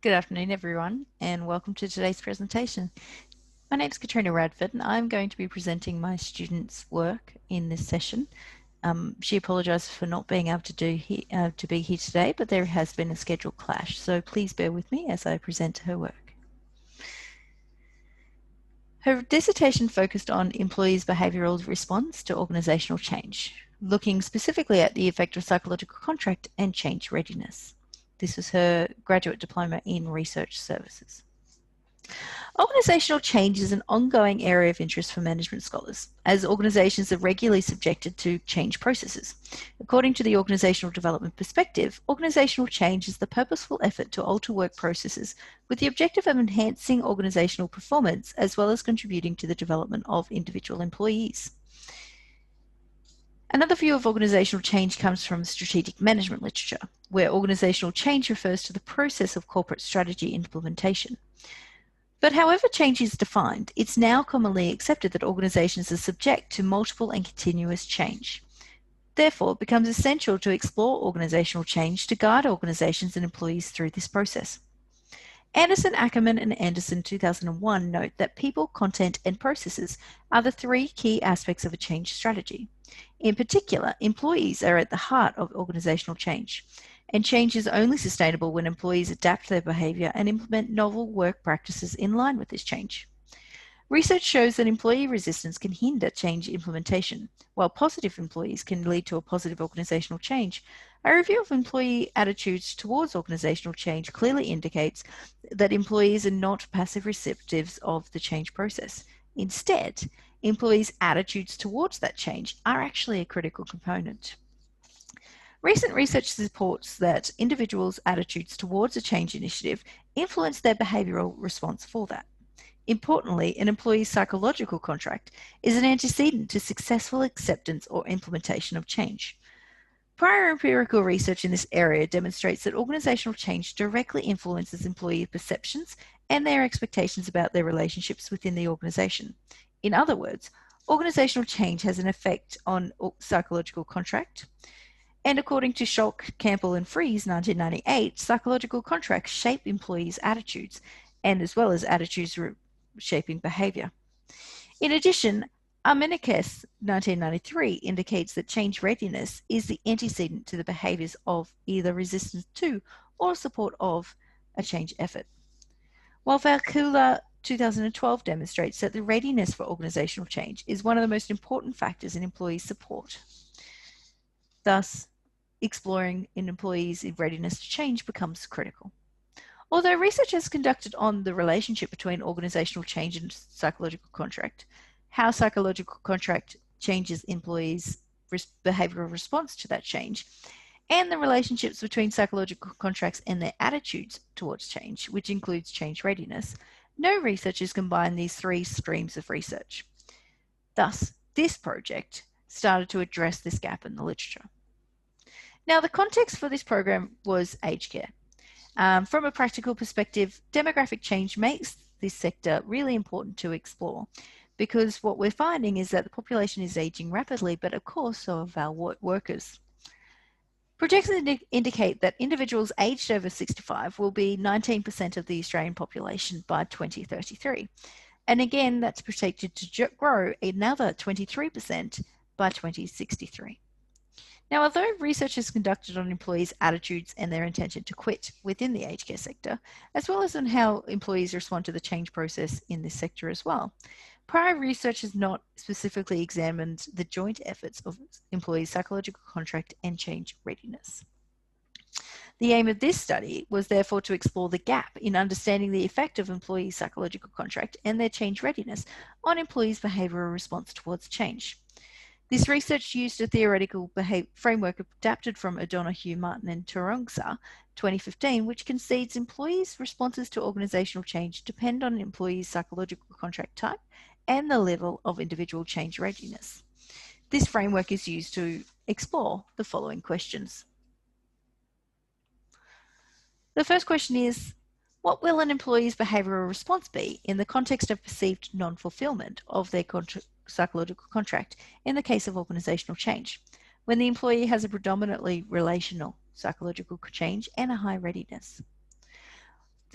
Good afternoon, everyone, and welcome to today's presentation. My name is Katrina Radford, and I'm going to be presenting my students' work in this session. She apologises for not being able to be here today, but there has been a schedule clash, so please bear with me as I present her work. Her dissertation focused on employees' behavioural response to organisational change, looking specifically at the effect of psychological contract and change readiness. This was her graduate diploma in research services. Organisational change is an ongoing area of interest for management scholars, as organisations are regularly subjected to change processes. According to the organisational development perspective, organisational change is the purposeful effort to alter work processes with the objective of enhancing organisational performance as well as contributing to the development of individual employees. Another view of organisational change comes from strategic management literature, where organisational change refers to the process of corporate strategy implementation. But however change is defined, it's now commonly accepted that organisations are subject to multiple and continuous change. Therefore, it becomes essential to explore organisational change to guide organisations and employees through this process. Anderson, Ackerman, and Anderson 2001 note that people, content, and processes are the three key aspects of a change strategy. In particular, employees are at the heart of organisational change. And change is only sustainable when employees adapt their behaviour and implement novel work practices in line with this change. Research shows that employee resistance can hinder change implementation, while positive employees can lead to a positive organisational change. A review of employee attitudes towards organisational change clearly indicates that employees are not passive receptives of the change process. Instead, employees' attitudes towards that change are actually a critical component. Recent research supports that individuals' attitudes towards a change initiative influence their behavioural response for that. Importantly, an employee's psychological contract is an antecedent to successful acceptance or implementation of change. Prior empirical research in this area demonstrates that organisational change directly influences employee perceptions and their expectations about their relationships within the organisation. In other words, organisational change has an effect on psychological contract. And according to Schalk, Campbell, and Fries, 1998, psychological contracts shape employees' attitudes, and as well as attitudes shaping behaviour. In addition, Armenikes, 1993, indicates that change readiness is the antecedent to the behaviours of either resistance to or support of a change effort. While Valkula, 2012, demonstrates that the readiness for organisational change is one of the most important factors in employee support. Thus, exploring in employees' readiness to change becomes critical. Although research is conducted on the relationship between organisational change and psychological contract, how psychological contract changes employees' behavioural response to that change, and the relationships between psychological contracts and their attitudes towards change, which includes change readiness, no researchers combine these three streams of research. Thus, this project started to address this gap in the literature. Now, the context for this program was aged care. From a practical perspective, demographic change makes this sector really important to explore because what we're finding is that the population is aging rapidly, but of course so have our workers. Projections indicate that individuals aged over 65 will be 19% of the Australian population by 2033. And again, that's projected to grow another 23% by 2063. Now, although research is conducted on employees' attitudes and their intention to quit within the aged care sector, as well as on how employees respond to the change process in this sector as well, prior research has not specifically examined the joint efforts of employees' psychological contract and change readiness. The aim of this study was therefore to explore the gap in understanding the effect of employees' psychological contract and their change readiness on employees' behavioural response towards change. This research used a theoretical framework adapted from O'Donoghue, Martin, and Turungsa, 2015, which concedes employees' responses to organisational change depend on an employee's psychological contract type and the level of individual change readiness. This framework is used to explore the following questions. The first question is, what will an employee's behavioural response be in the context of perceived non-fulfilment of their psychological contract in the case of organisational change, when the employee has a predominantly relational psychological change and a high readiness?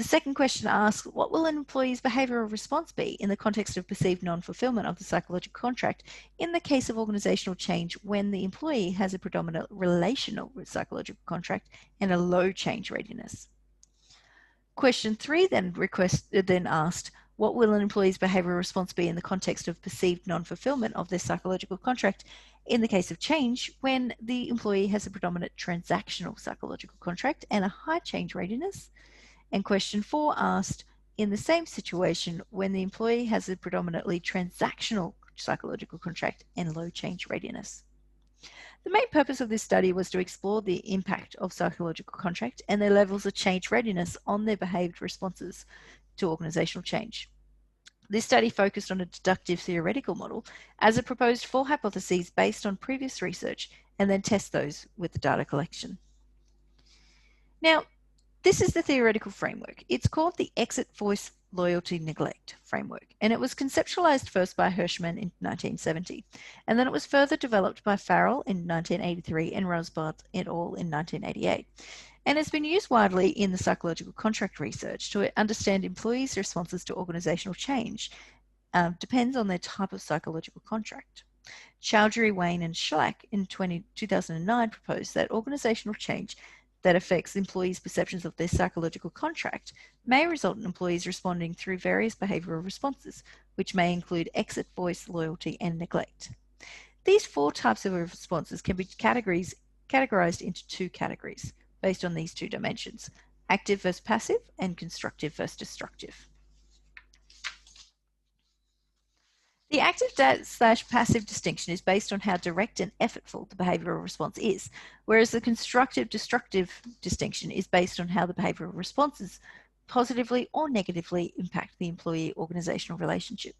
The second question asks, what will an employee's behavioral response be in the context of perceived non-fulfillment of the psychological contract in the case of organizational change when the employee has a predominant relational psychological contract and a low change readiness? Question 3 then asked, what will an employee's behavioral response be in the context of perceived non-fulfillment of their psychological contract in the case of change when the employee has a predominant transactional psychological contract and a high change readiness? And question 4 asked, in the same situation when the employee has a predominantly transactional psychological contract and low change readiness. The main purpose of this study was to explore the impact of psychological contract and their levels of change readiness on their behaved responses to organizational change. This study focused on a deductive theoretical model as it proposed 4 hypotheses based on previous research and then test those with the data collection. Now, this is the theoretical framework. It's called the Exit Voice Loyalty Neglect framework, and it was conceptualized first by Hirschman in 1970, and then it was further developed by Farrell in 1983 and Rosbart et al. In 1988. And it's been used widely in the psychological contract research to understand employees' responses to organizational change depends on their type of psychological contract. Chowdhury, Wayne, and Schlack in 2009 proposed that organizational change that affects employees' perceptions of their psychological contract may result in employees responding through various behavioral responses, which may include exit, voice, loyalty, and neglect. These 4 types of responses can be categorized into 2 categories based on these 2 dimensions: active versus passive and constructive versus destructive. The active/passive distinction is based on how direct and effortful the behavioral response is, whereas the constructive-destructive distinction is based on how the behavioral responses positively or negatively impact the employee-organizational relationship.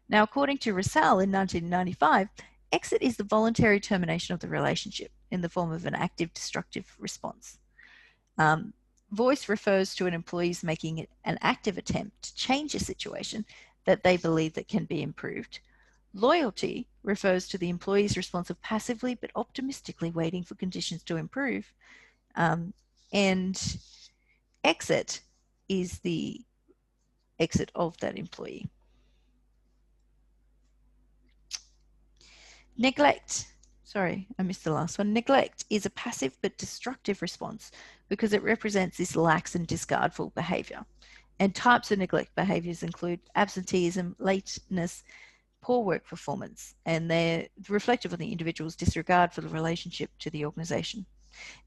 Now, according to Russell in 1995, exit is the voluntary termination of the relationship in the form of an active-destructive response. Voice refers to an employee's making an active attempt to change a situation that they believe that can be improved. Loyalty refers to the employee's response of passively but optimistically waiting for conditions to improve. And exit is the exit of that employee. Neglect. Sorry, I missed the last one. Neglect is a passive but destructive response because it represents this lax and discardful behavior. And types of neglect behaviors include absenteeism, lateness, poor work performance, and they're reflective of the individual's disregard for the relationship to the organization.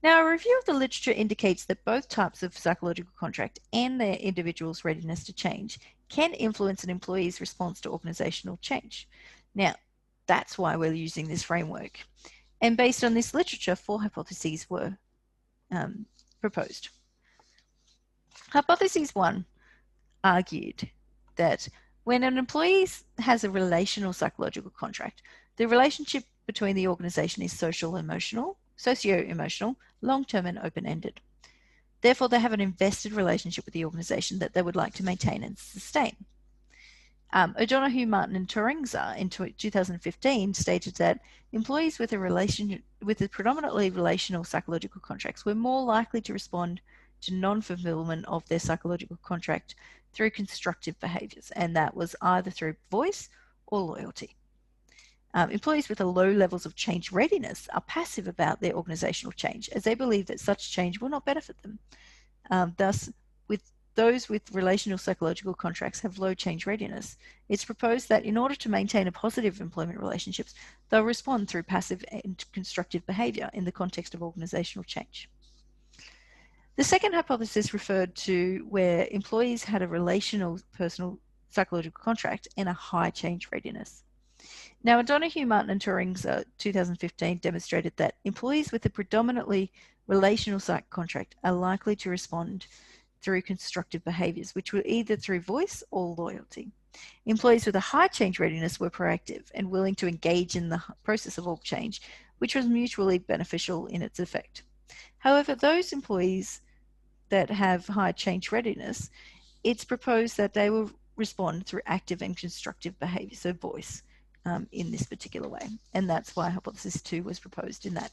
Now, a review of the literature indicates that both types of psychological contract and their individual's readiness to change can influence an employee's response to organizational change. Now, that's why we're using this framework. And based on this literature, 4 hypotheses were proposed. Hypothesis 1 argued that when an employee has a relational psychological contract, the relationship between the organization is socio-emotional, long-term, and open-ended. Therefore, they have an invested relationship with the organization that they would like to maintain and sustain. O'Donoghue, Martin, and Turingza in 2015 stated that employees with a predominantly relational psychological contracts were more likely to respond to non-fulfillment of their psychological contract through constructive behaviors, and that was either through voice or loyalty. Employees with low levels of change readiness are passive about their organizational change, as they believe that such change will not benefit them. Thus, with those with relational psychological contracts have low change readiness, it's proposed that in order to maintain a positive employment relationships, they'll respond through passive and constructive behavior in the context of organizational change. The second hypothesis referred to where employees had a relational personal psychological contract and a high change readiness. Now, O'Donoghue, Martin, and Turingza 2015 demonstrated that employees with a predominantly relational psych contract are likely to respond through constructive behaviors, which were either through voice or loyalty. Employees with a high change readiness were proactive and willing to engage in the process of org change, which was mutually beneficial in its effect. However, those employees that have high change readiness, it's proposed that they will respond through active and constructive behavior, so voice, in this particular way. And that's why hypothesis 2 was proposed in that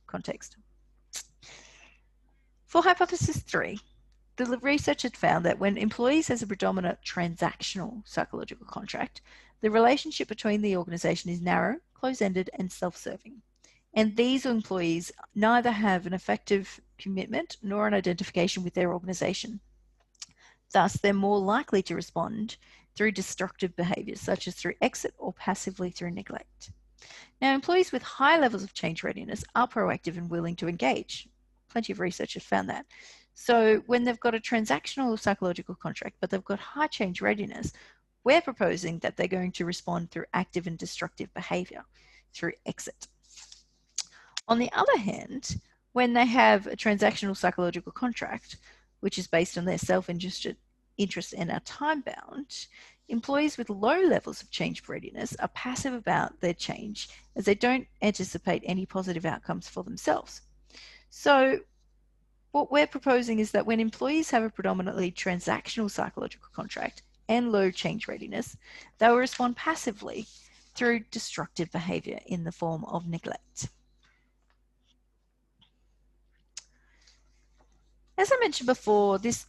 context. For hypothesis 3, the research had found that when employees has a predominant transactional psychological contract, the relationship between the organization is narrow, close-ended, and self-serving. And these employees neither have an effective commitment nor an identification with their organization. Thus, they're more likely to respond through destructive behaviors, such as through exit or passively through neglect. Now, employees with high levels of change readiness are proactive and willing to engage. Plenty of research has found that. So when they've got a transactional psychological contract, but they've got high change readiness, we're proposing that they're going to respond through active and destructive behavior, through exit. On the other hand, when they have a transactional psychological contract, which is based on their self-interest and are time-bound, employees with low levels of change readiness are passive about their change as they don't anticipate any positive outcomes for themselves. So what we're proposing is that when employees have a predominantly transactional psychological contract and low change readiness, they will respond passively through destructive behavior in the form of neglect. As I mentioned before, this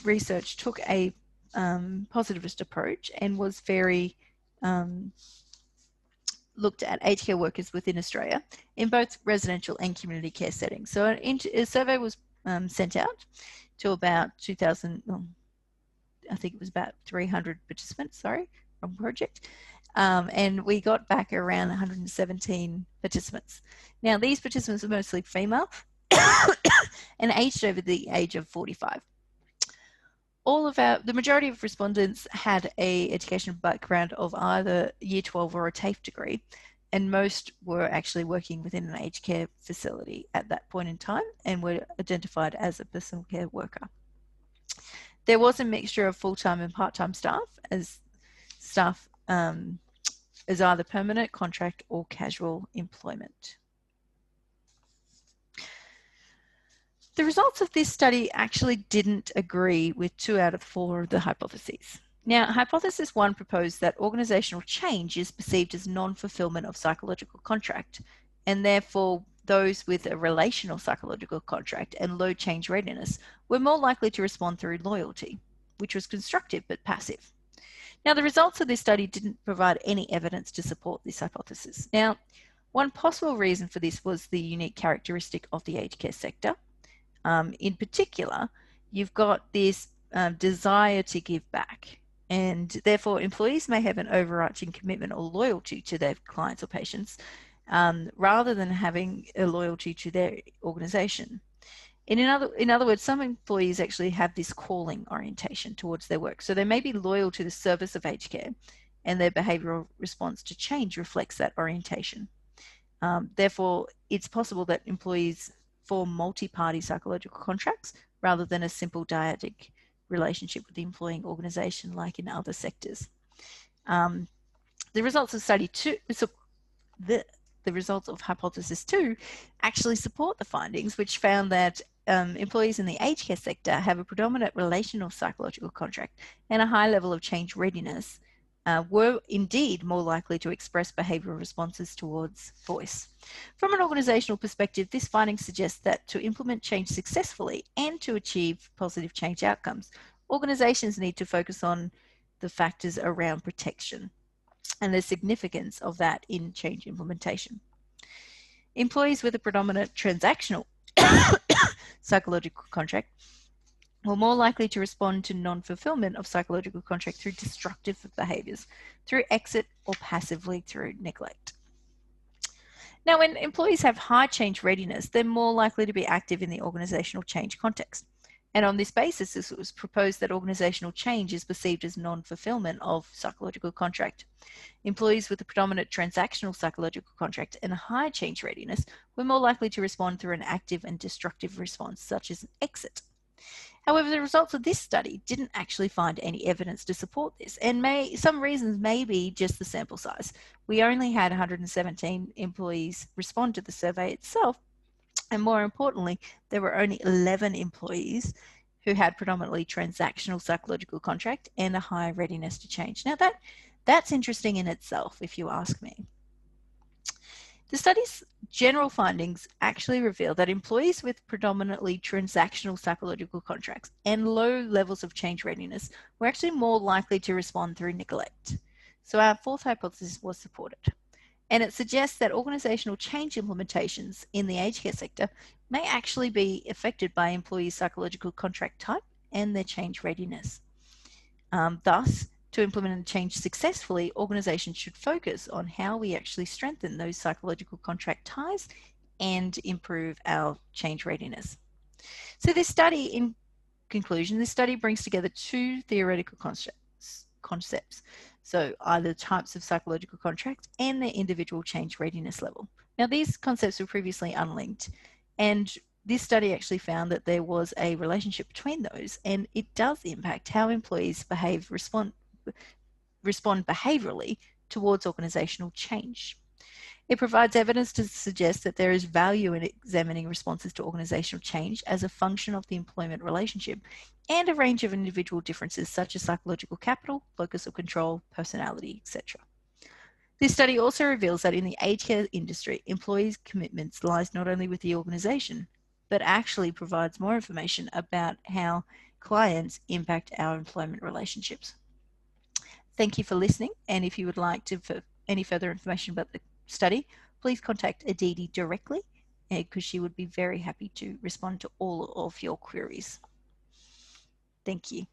research took a positivist approach and was very looked at aged care workers within Australia in both residential and community care settings. So a survey was sent out to about 2,000, I think it was about 300 participants, sorry, wrong project. And we got back around 117 participants. Now, these participants are mostly female and aged over the age of 45. The majority of respondents had a educational background of either Year 12 or a TAFE degree, and most were actually working within an aged care facility at that point in time and were identified as a personal care worker. There was a mixture of full-time and part-time staff as either permanent, contract, or casual employment. The results of this study actually didn't agree with 2 out of 4 of the hypotheses. Now, hypothesis 1 proposed that organizational change is perceived as non-fulfillment of psychological contract, and therefore those with a relational psychological contract and low change readiness were more likely to respond through loyalty, which was constructive but passive. Now, the results of this study didn't provide any evidence to support this hypothesis. Now, one possible reason for this was the unique characteristic of the aged care sector. In particular, you've got this desire to give back, and therefore employees may have an overarching commitment or loyalty to their clients or patients rather than having a loyalty to their organization. In other words, some employees actually have this calling orientation towards their work. So they may be loyal to the service of aged care, and their behavioral response to change reflects that orientation. Therefore, it's possible that employees form multi-party psychological contracts rather than a simple dyadic relationship with the employing organization like in other sectors. The results of study 2, the results of hypothesis 2 actually support the findings, which found that employees in the aged care sector have a predominant relational psychological contract and a high level of change readiness, were indeed more likely to express behavioral responses towards voice. From an organizational perspective, this finding suggests that to implement change successfully and to achieve positive change outcomes, organizations need to focus on the factors around protection and the significance of that in change implementation. Employees with a predominant transactional psychological contract were more likely to respond to non-fulfillment of psychological contract through destructive behaviors, through exit, or passively through neglect. Now, when employees have high change readiness, they're more likely to be active in the organizational change context. And on this basis, it was proposed that organizational change is perceived as non-fulfillment of psychological contract. Employees with a predominant transactional psychological contract and a high change readiness were more likely to respond through an active and destructive response, such as an exit. However, the results of this study didn't actually find any evidence to support this, and some reasons may be just the sample size. We only had 117 employees respond to the survey itself, and more importantly, there were only 11 employees who had predominantly transactional psychological contract and a high readiness to change. Now that's interesting in itself, if you ask me. The studies general findings actually reveal that employees with predominantly transactional psychological contracts and low levels of change readiness were actually more likely to respond through neglect. So our fourth hypothesis was supported. And it suggests that organizational change implementations in the aged care sector may actually be affected by employees' psychological contract type and their change readiness. Thus, to implement a change successfully, organizations should focus on how we actually strengthen those psychological contract ties and improve our change readiness. So this study, in conclusion, this study brings together two theoretical concepts. So either types of psychological contracts and their individual change readiness level. Now these concepts were previously unlinked, and this study actually found that there was a relationship between those, and it does impact how employees respond behaviorally towards organizational change. It provides evidence to suggest that there is value in examining responses to organizational change as a function of the employment relationship and a range of individual differences such as psychological capital, locus of control, personality, etc. This study also reveals that in the aged care industry, employees' commitments lies not only with the organization, but actually provides more information about how clients impact our employment relationships. Thank you for listening, and if you would like for any further information about the study, please contact Aditi directly, because she would be very happy to respond to all of your queries. Thank you.